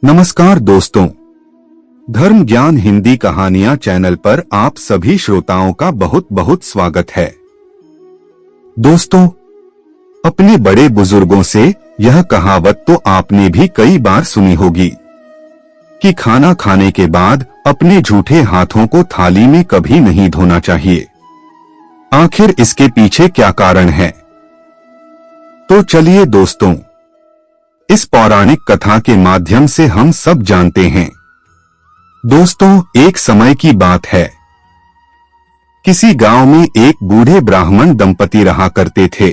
नमस्कार दोस्तों, धर्म ज्ञान हिंदी कहानियां चैनल पर आप सभी श्रोताओं का बहुत बहुत स्वागत है। दोस्तों, अपने बड़े बुजुर्गों से यह कहावत तो आपने भी कई बार सुनी होगी कि खाना खाने के बाद अपने झूठे हाथों को थाली में कभी नहीं धोना चाहिए। आखिर इसके पीछे क्या कारण है? तो चलिए दोस्तों, इस पौराणिक कथा के माध्यम से हम सब जानते हैं। दोस्तों, एक समय की बात है। किसी गांव में एक बूढ़े ब्राह्मण दंपति रहा करते थे।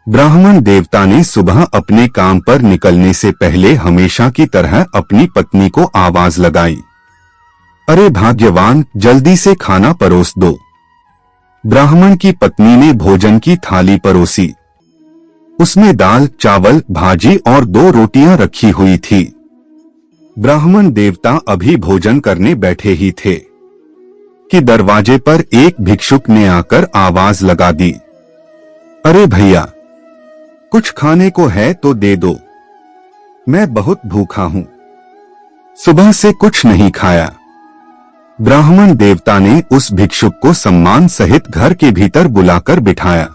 ब्राह्मण देवता ने सुबह अपने काम पर निकलने से पहले हमेशा की तरह अपनी पत्नी को आवाज लगाई, अरे भाग्यवान, जल्दी से खाना परोस दो। ब्राह्मण की पत्नी ने भोजन की थाली परोसी। उसमें दाल, चावल, भाजी और 2 रोटियां रखी हुई थी। ब्राह्मण देवता अभी भोजन करने बैठे ही थे कि दरवाजे पर एक भिक्षुक ने आकर आवाज लगा दी, अरे भैया, कुछ खाने को है तो दे दो, मैं बहुत भूखा हूं, सुबह से कुछ नहीं खाया। ब्राह्मण देवता ने उस भिक्षुक को सम्मान सहित घर के भीतर बुलाकर बिठाया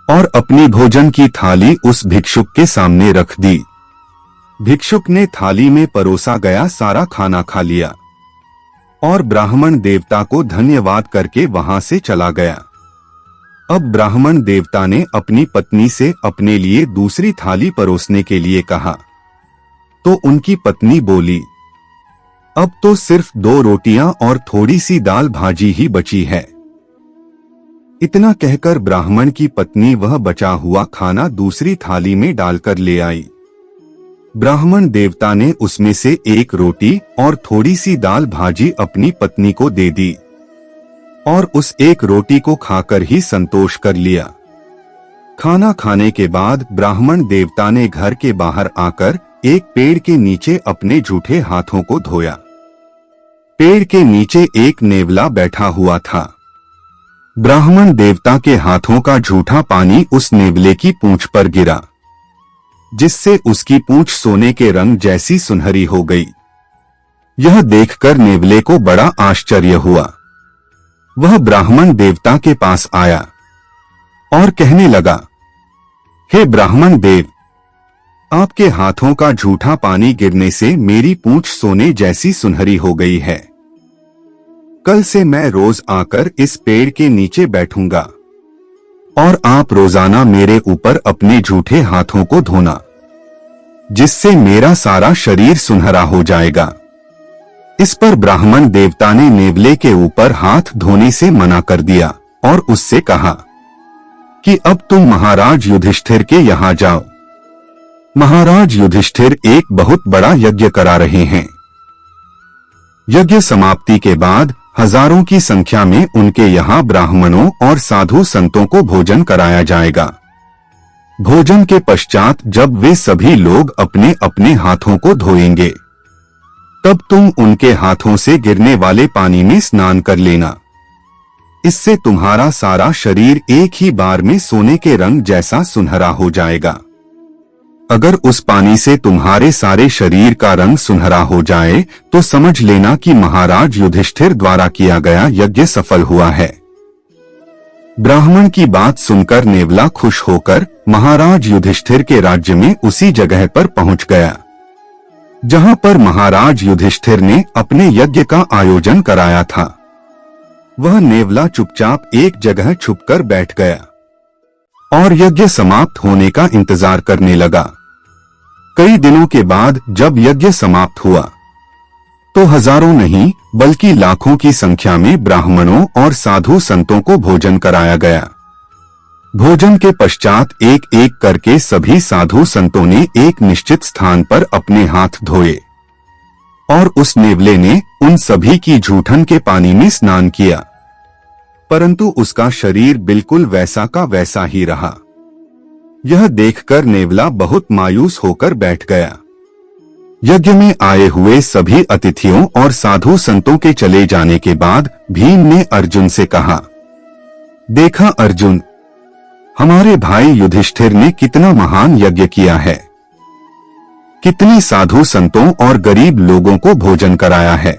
और अपनी भोजन की थाली उस भिक्षुक के सामने रख दी। भिक्षुक ने थाली में परोसा गया सारा खाना खा लिया और ब्राह्मण देवता को धन्यवाद करके वहां से चला गया। अब ब्राह्मण देवता ने अपनी पत्नी से अपने लिए दूसरी थाली परोसने के लिए कहा, तो उनकी पत्नी बोली, अब तो सिर्फ 2 रोटियां और थोड़ी सी दाल भाजी ही बची है। इतना कहकर ब्राह्मण की पत्नी वह बचा हुआ खाना दूसरी थाली में डालकर ले आई। ब्राह्मण देवता ने उसमें से 1 रोटी और थोड़ी सी दाल भाजी अपनी पत्नी को दे दी और उस 1 रोटी को खाकर ही संतोष कर लिया। खाना खाने के बाद ब्राह्मण देवता ने घर के बाहर आकर एक पेड़ के नीचे अपने झूठे हाथों को धोया। पेड़ के नीचे एक नेवला बैठा हुआ था। ब्राह्मण देवता के हाथों का झूठा पानी उस नेवले की पूंछ पर गिरा, जिससे उसकी पूंछ सोने के रंग जैसी सुनहरी हो गई। यह देखकर नेवले को बड़ा आश्चर्य हुआ। वह ब्राह्मण देवता के पास आया और कहने लगा, हे ब्राह्मण देव, आपके हाथों का झूठा पानी गिरने से मेरी पूंछ सोने जैसी सुनहरी हो गई है। कल से मैं रोज आकर इस पेड़ के नीचे बैठूंगा और आप रोजाना मेरे ऊपर अपने झूठे हाथों को धोना, जिससे मेरा सारा शरीर सुनहरा हो जाएगा। इस पर ब्राह्मण देवता ने नेवले के ऊपर हाथ धोने से मना कर दिया और उससे कहा कि अब तुम महाराज युधिष्ठिर के यहाँ जाओ। महाराज युधिष्ठिर एक बहुत बड़ा यज्ञ करा रहे हैं। यज्ञ समाप्ति के बाद हजारों की संख्या में उनके यहाँ ब्राह्मणों और साधु संतों को भोजन कराया जाएगा। भोजन के पश्चात जब वे सभी लोग अपने अपने हाथों को धोएंगे, तब तुम उनके हाथों से गिरने वाले पानी में स्नान कर लेना। इससे तुम्हारा सारा शरीर एक ही बार में सोने के रंग जैसा सुनहरा हो जाएगा। अगर उस पानी से तुम्हारे सारे शरीर का रंग सुनहरा हो जाए तो समझ लेना कि महाराज युधिष्ठिर द्वारा किया गया यज्ञ सफल हुआ है। ब्राह्मण की बात सुनकर नेवला खुश होकर महाराज युधिष्ठिर के राज्य में उसी जगह पर पहुंच गया जहां पर महाराज युधिष्ठिर ने अपने यज्ञ का आयोजन कराया था। वह नेवला चुपचाप एक जगह छुपकर बैठ गया और यज्ञ समाप्त होने का इंतजार करने लगा। कई दिनों के बाद जब यज्ञ समाप्त हुआ तो हजारों नहीं बल्कि लाखों की संख्या में ब्राह्मणों और साधु संतों को भोजन कराया गया। भोजन के पश्चात एक एक करके सभी साधु संतों ने एक निश्चित स्थान पर अपने हाथ धोए और उस नेवले ने उन सभी की जूठन के पानी में स्नान किया, परंतु उसका शरीर बिल्कुल वैसा का वैसा ही रहा। यह देखकर नेवला बहुत मायूस होकर बैठ गया। यज्ञ में आए हुए सभी अतिथियों और साधु संतों के चले जाने के बाद भीम ने अर्जुन से कहा, देखा अर्जुन, हमारे भाई युधिष्ठिर ने कितना महान यज्ञ किया है। कितनी साधु संतों और गरीब लोगों को भोजन कराया है।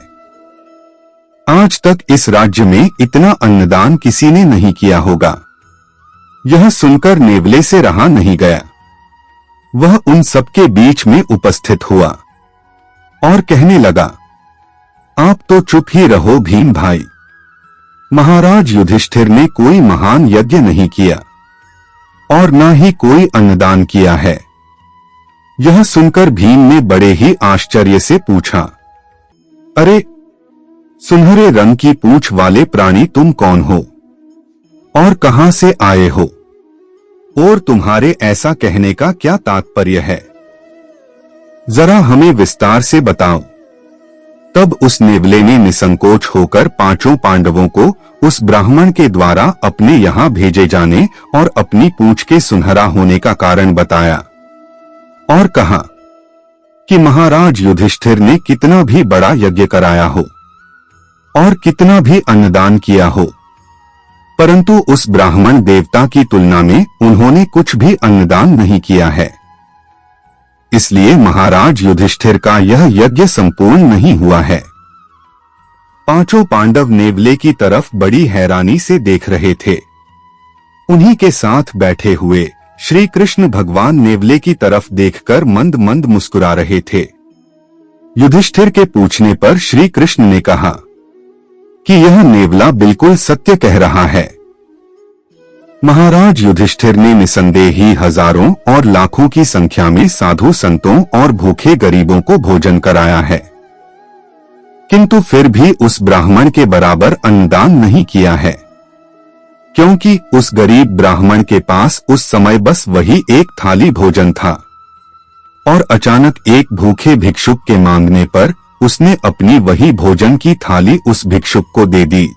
आज तक इस राज्य में इतना अन्नदान किसी ने नहीं किया होगा। यह सुनकर नेवले से रहा नहीं गया। वह उन सबके बीच में उपस्थित हुआ और कहने लगा, आप तो चुप ही रहो भीम भाई। महाराज युधिष्ठिर ने कोई महान यज्ञ नहीं किया और न ही कोई अन्नदान किया है। यह सुनकर भीम ने बड़े ही आश्चर्य से पूछा, अरे सुनहरे रंग की पूंछ वाले प्राणी तुम कौन हो और कहां से आए हो, और तुम्हारे ऐसा कहने का क्या तात्पर्य है? जरा हमें विस्तार से बताओ। तब उस नेवले ने निसंकोच होकर 5 पांडवों को उस ब्राह्मण के द्वारा अपने यहाँ भेजे जाने और अपनी पूंछ के सुनहरा होने का कारण बताया और कहा कि महाराज युधिष्ठिर ने कितना भी बड़ा यज्ञ कराया हो और कितना भी अन्नदान किया हो, परंतु उस ब्राह्मण देवता की तुलना में उन्होंने कुछ भी अन्नदान नहीं किया है। इसलिए महाराज युधिष्ठिर का यह यज्ञ संपूर्ण नहीं हुआ है। 5 पांडव नेवले की तरफ बड़ी हैरानी से देख रहे थे। उन्हीं के साथ बैठे हुए श्री कृष्ण भगवान नेवले की तरफ देखकर मंद मंद मुस्कुरा रहे थे। युधिष्ठिर के पूछने पर श्री कृष्ण ने कहा कि यह नेवला बिल्कुल सत्य कह रहा है। महाराज युधिष्ठिर ने निसंदेह ही हजारों और लाखों की संख्या में साधु संतों और भूखे गरीबों को भोजन कराया है, किंतु फिर भी उस ब्राह्मण के बराबर अन्नदान नहीं किया है, क्योंकि उस गरीब ब्राह्मण के पास उस समय बस वही एक थाली भोजन था और अचानक एक भूखे भिक्षुक के मांगने पर उसने अपनी वही भोजन की थाली उस भिक्षुक को दे दी,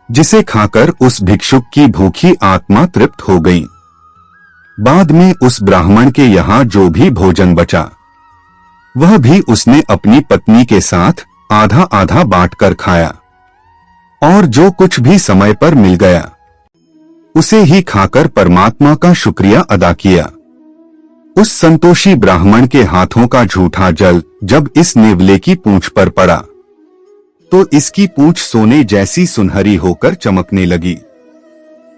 जिसे खाकर उस भिक्षुक की भूखी आत्मा तृप्त हो गई। बाद में उस ब्राह्मण के यहाँ जो भी भोजन बचा वह भी उसने अपनी पत्नी के साथ आधा आधा बांटकर खाया और जो कुछ भी समय पर मिल गया उसे ही खाकर परमात्मा का शुक्रिया अदा किया। उस संतोषी ब्राह्मण के हाथों का झूठा जल जब इस नेवले की पूंछ पर पड़ा तो इसकी पूंछ सोने जैसी सुनहरी होकर चमकने लगी।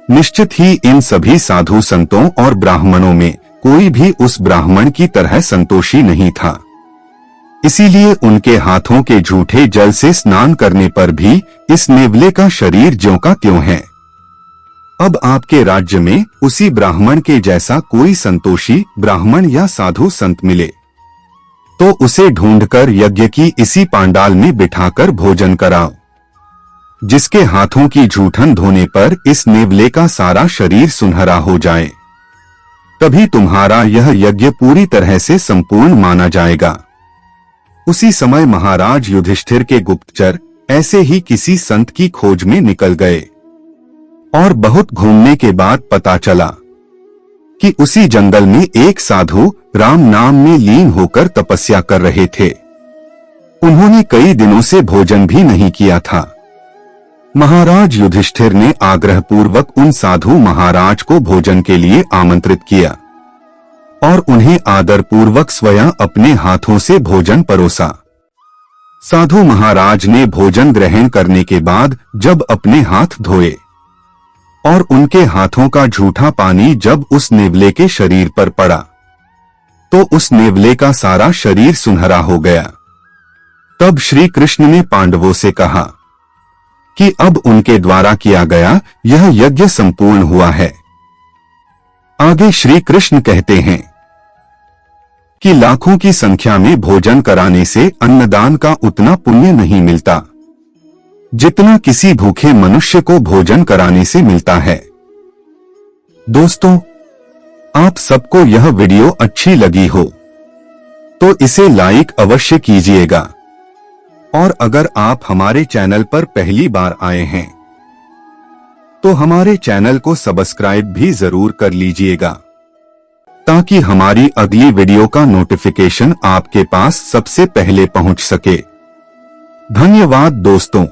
निश्चित ही इन सभी साधु संतों और ब्राह्मणों में कोई भी उस ब्राह्मण की तरह संतोषी नहीं था, इसीलिए उनके हाथों के झूठे जल से स्नान करने पर भी इस नेवले का शरीर ज्यों का त्यों है। अब आपके राज्य में उसी ब्राह्मण के जैसा कोई संतोषी ब्राह्मण या साधु संत मिले तो उसे ढूंढकर यज्ञ की इसी पांडाल में बिठाकर भोजन कराओ, जिसके हाथों की जूठन धोने पर इस नेवले का सारा शरीर सुनहरा हो जाए। तभी तुम्हारा यह यज्ञ पूरी तरह से संपूर्ण माना जाएगा। उसी समय महाराज युधिष्ठिर के गुप्तचर ऐसे ही किसी संत की खोज में निकल गए और बहुत घूमने के बाद पता चला कि उसी जंगल में एक साधु राम नाम में लीन होकर तपस्या कर रहे थे। उन्होंने कई दिनों से भोजन भी नहीं किया था। महाराज युधिष्ठिर ने आग्रहपूर्वक उन साधु महाराज को भोजन के लिए आमंत्रित किया और उन्हें आदरपूर्वक स्वयं अपने हाथों से भोजन परोसा। साधु महाराज ने भोजन ग्रहण करने के बाद जब अपने हाथ धोए और उनके हाथों का झूठा पानी जब उस नेवले के शरीर पर पड़ा तो उस नेवले का सारा शरीर सुनहरा हो गया। तब श्री कृष्ण ने पांडवों से कहा कि अब उनके द्वारा किया गया यह यज्ञ संपूर्ण हुआ है। आगे श्री कृष्ण कहते हैं कि लाखों की संख्या में भोजन कराने से अन्नदान का उतना पुण्य नहीं मिलता जितना किसी भूखे मनुष्य को भोजन कराने से मिलता है। दोस्तों, आप सबको यह वीडियो अच्छी लगी हो तो इसे लाइक अवश्य कीजिएगा और अगर आप हमारे चैनल पर पहली बार आए हैं तो हमारे चैनल को सब्सक्राइब भी जरूर कर लीजिएगा ताकि हमारी अगली वीडियो का नोटिफिकेशन आपके पास सबसे पहले पहुंच सके। धन्यवाद दोस्तों।